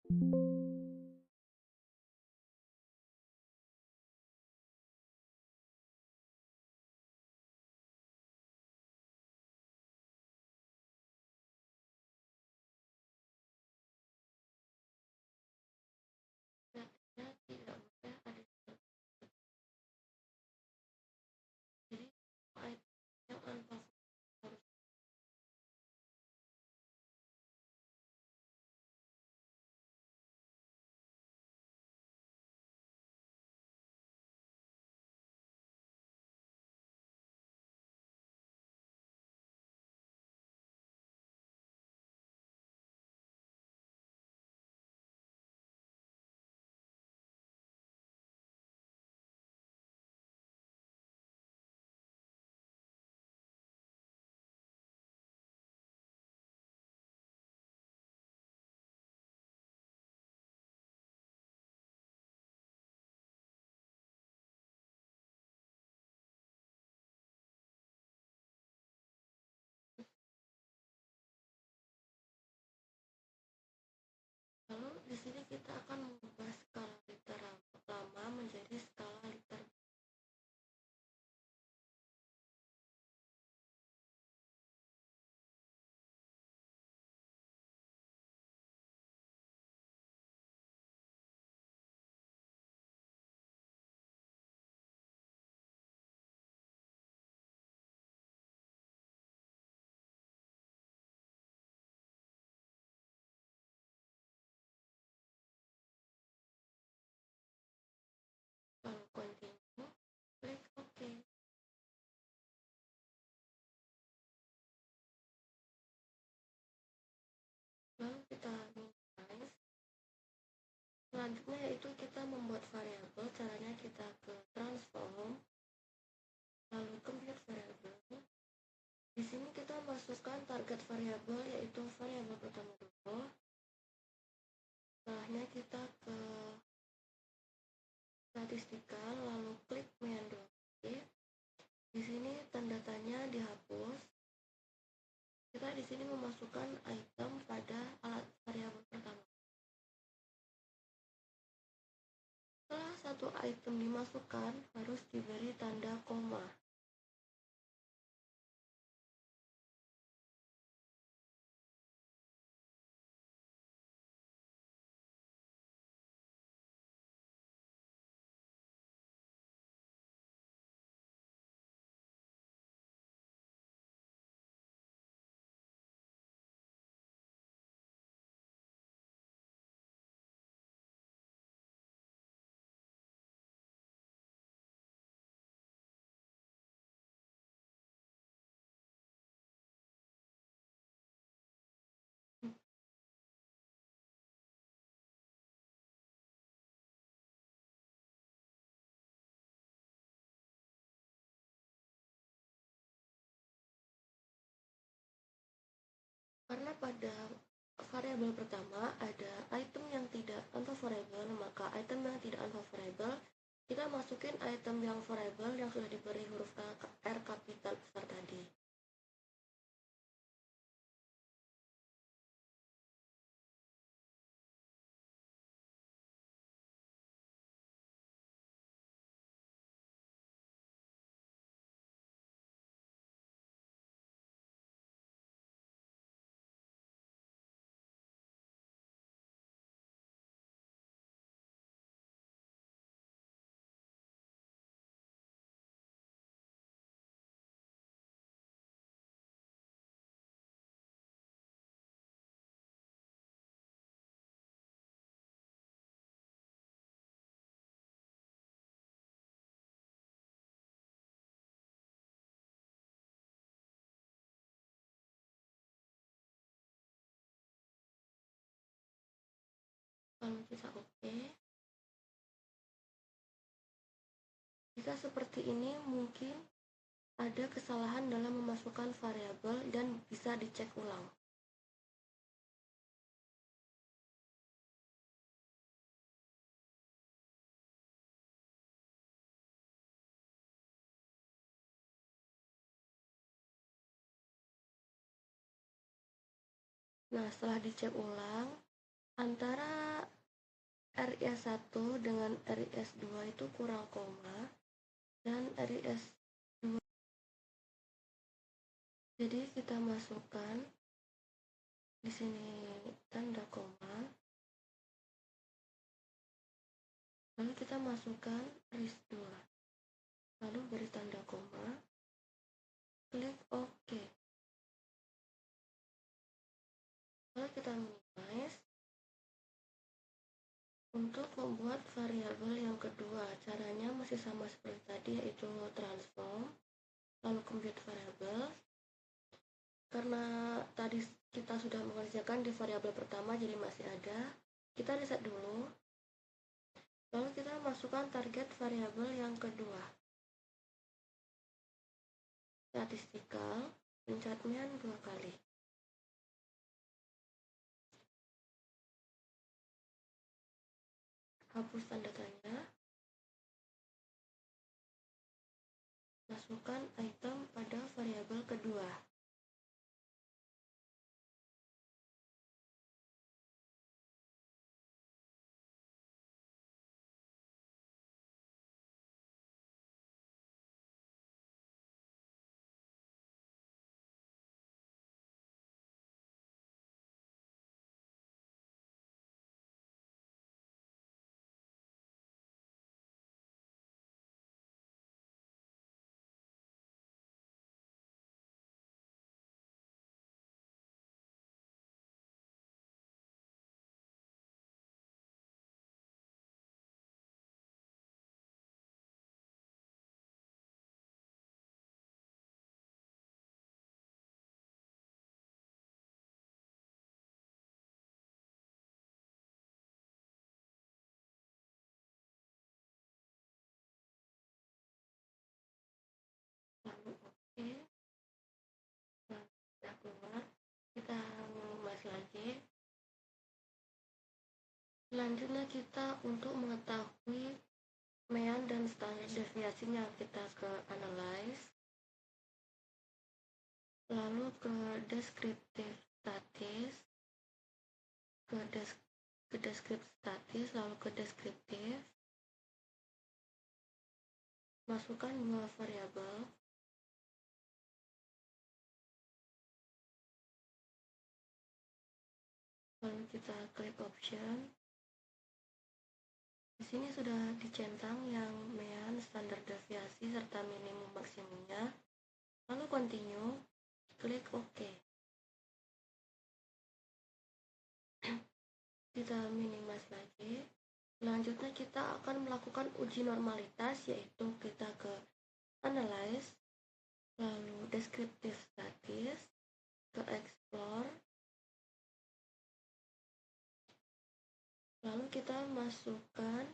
Berarti tidak boleh ada jadi item yang unfavorit harus. Lalu di sini kita akan mengubah skala liter lama menjadi skala liter. Lalu continue, klik OK. Lalu kita minimize. Selanjutnya yaitu kita membuat variabel. Caranya kita ke transform, lalu compute variable. Di sini kita masukkan target variabel yaitu variabel pertama dulu. Setelahnya kita ke statistikal, lalu klik main 2 Di sini tanda tanya dihapus. Kita di sini memasukkan item pada alat variabel pertama. Setelah satu item dimasukkan, harus diberi tanda koma. Karena pada variabel pertama ada item yang tidak unfavorable, maka item yang tidak unfavorable kita masukin item yang favorable yang sudah diberi huruf R kapital besar tadi. Kalau kita oke, jika seperti ini mungkin ada kesalahan dalam memasukkan variabel dan bisa dicek ulang. Nah, setelah dicek ulang, antara RIS1 dengan RIS2 itu kurang koma, dan RIS2 jadi kita masukkan di sini tanda koma, lalu kita masukkan RIS2, lalu beri tanda koma, klik OK, lalu kita minimize. Untuk membuat variabel yang kedua, caranya masih sama seperti tadi, yaitu transform, lalu compute variable. Karena tadi kita sudah mengerjakan di variabel pertama, jadi masih ada, kita reset dulu, lalu kita masukkan target variabel yang kedua, statistikal, pencatnya 2 kali. Hapus tanda tanya, masukkan item pada variabel kedua. Lalu OK, nah, sudah keluar, kita minimize lagi. Selanjutnya kita untuk mengetahui mean dan standar deviasinya, kita ke analyze, lalu ke descriptive statis, ke descriptive statis, lalu ke descriptive, masukkan 2 variabel, lalu kita klik option. Di sini sudah dicentang yang mean, standar deviasi, serta minimum maksimumnya. Lalu continue, klik OK. Kita minimize lagi. Selanjutnya kita akan melakukan uji normalitas, yaitu kita ke analyze, lalu descriptive statis, ke explore, lalu kita masukkan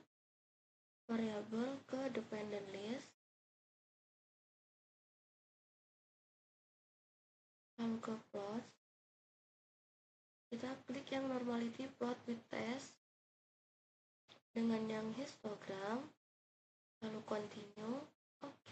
variabel ke dependent list, lalu ke plot, kita klik yang normality plot with test dengan yang histogram, lalu continue, OK.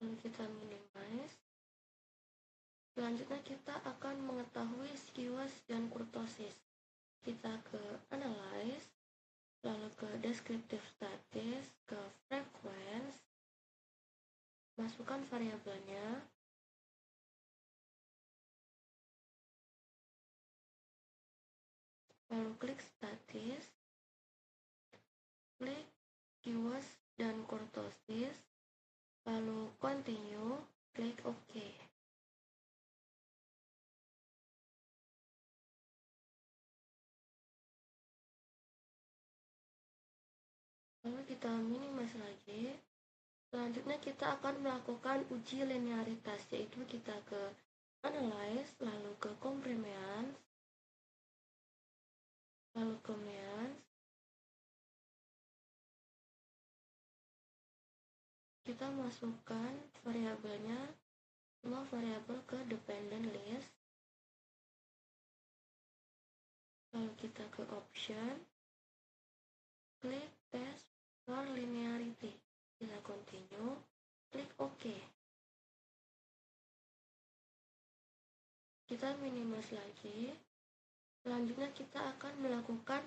Lalu kita minimize. Selanjutnya kita akan mengetahui skewness dan kurtosis. Kita ke analyze, lalu ke descriptive statis, ke frequency, masukkan variabelnya, lalu klik statis, klik skewness dan kurtosis, lalu continue, klik OK. Lalu kita minimize lagi. Selanjutnya kita akan melakukan uji linearitas, yaitu kita ke analyze, lalu ke comprehense, lalu ke means. Kita masukkan variabelnya, semua variabel ke dependent list, lalu kita ke option, klik test for linearity, kita continue, klik OK. Kita minimize lagi. Selanjutnya kita akan melakukan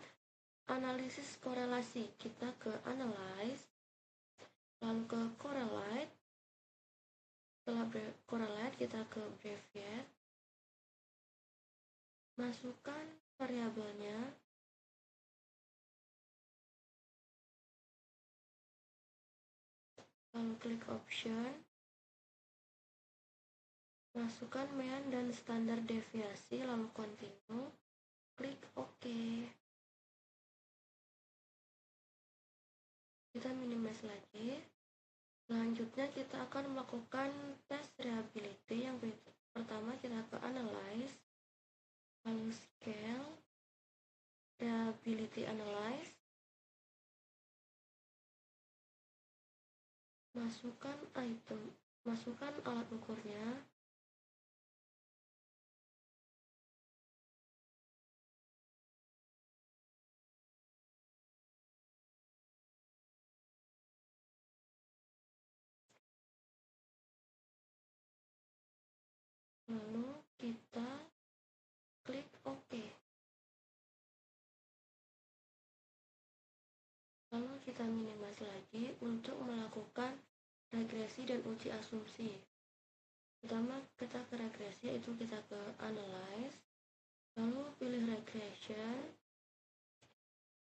analisis korelasi. Kita ke analyze, lalu ke correlate. Setelah correlate kita ke abbreviate, masukkan variabelnya, lalu klik option, masukkan mean dan standar deviasi, lalu continue, klik OK. Kita minimize lagi. Selanjutnya kita akan melakukan tes reliability. Yang pertama kita ke analyze, lalu scale, reliability analyze, masukkan item, masukkan alat ukurnya, lalu kita klik OK. Lalu kita minimize lagi untuk melakukan regresi dan uji asumsi. Pertama kita ke regresi, yaitu kita ke analyze, lalu pilih regression,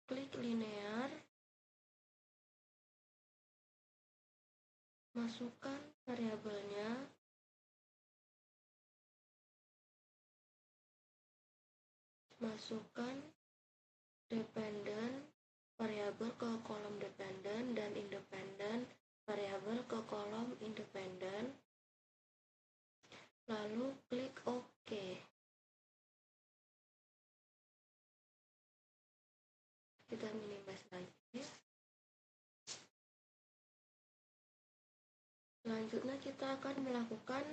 klik linear, masukkan variabelnya, masukkan dependent variabel ke kolom dependent dan independent variabel ke kolom independent, lalu klik OK. Kita minimize lagi. Selanjutnya kita akan melakukan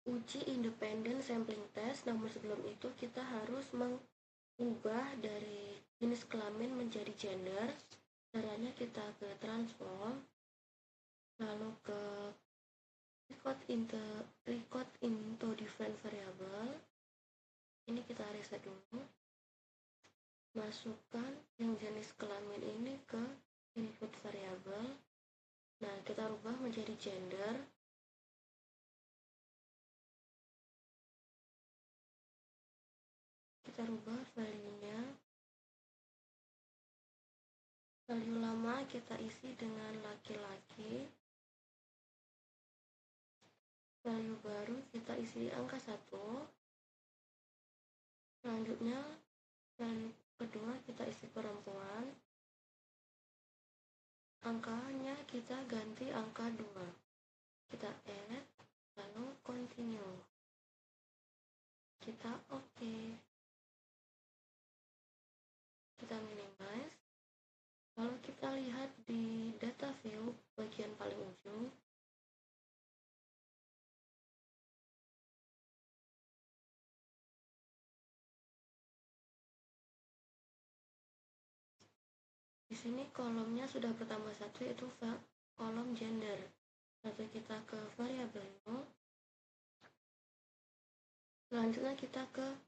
uji independent sampling test, namun sebelum itu kita harus mengubah dari jenis kelamin menjadi gender. Caranya kita ke transform, lalu ke record into different variable. Ini kita reset dulu. Masukkan yang jenis kelamin ini ke input variable. Nah, kita rubah menjadi gender. Kita rubah value-nya. Value lama kita isi dengan laki-laki. Value baru kita isi angka 1. Selanjutnya value kedua kita isi perempuan. Angkanya kita ganti angka 2. Kita add, lalu continue. Kita OK. Kita minimize. Lalu kita lihat di data view bagian paling ujung. Di sini kolomnya sudah bertambah 1, yaitu kolom gender. Lalu kita ke variable new. Selanjutnya kita ke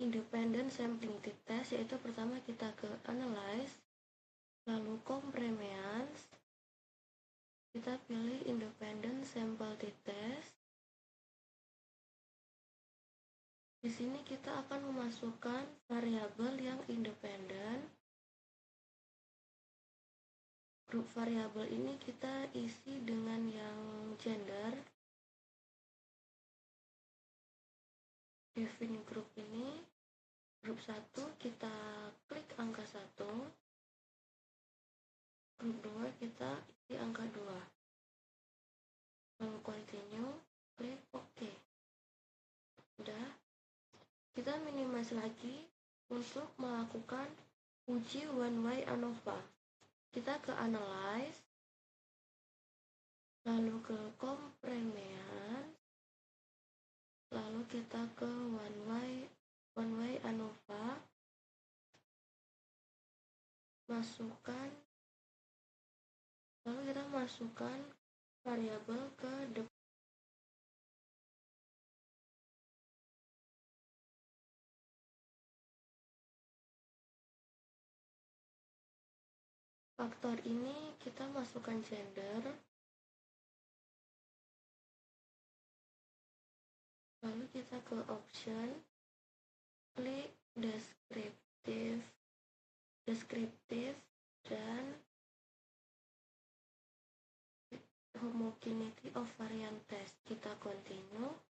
independent sampling t-test, yaitu pertama kita ke analyze, lalu comprehensive, kita pilih independent sample t-test. Di sini kita akan memasukkan variabel yang independen. Grup variabel ini kita isi dengan yang gender. Define grup ini, grup 1 kita klik angka 1, grup 2 kita isi angka 2, lalu continue, klik OK. Udah. Kita minimize lagi untuk melakukan uji one way ANOVA. Kita ke analyze, lalu ke comprehensive, lalu kita ke one way ANOVA, masukkan variabel ke depan. Faktor ini kita masukkan gender, lalu kita ke option, klik deskriptif dan homogeneity of variant test. Kita continue.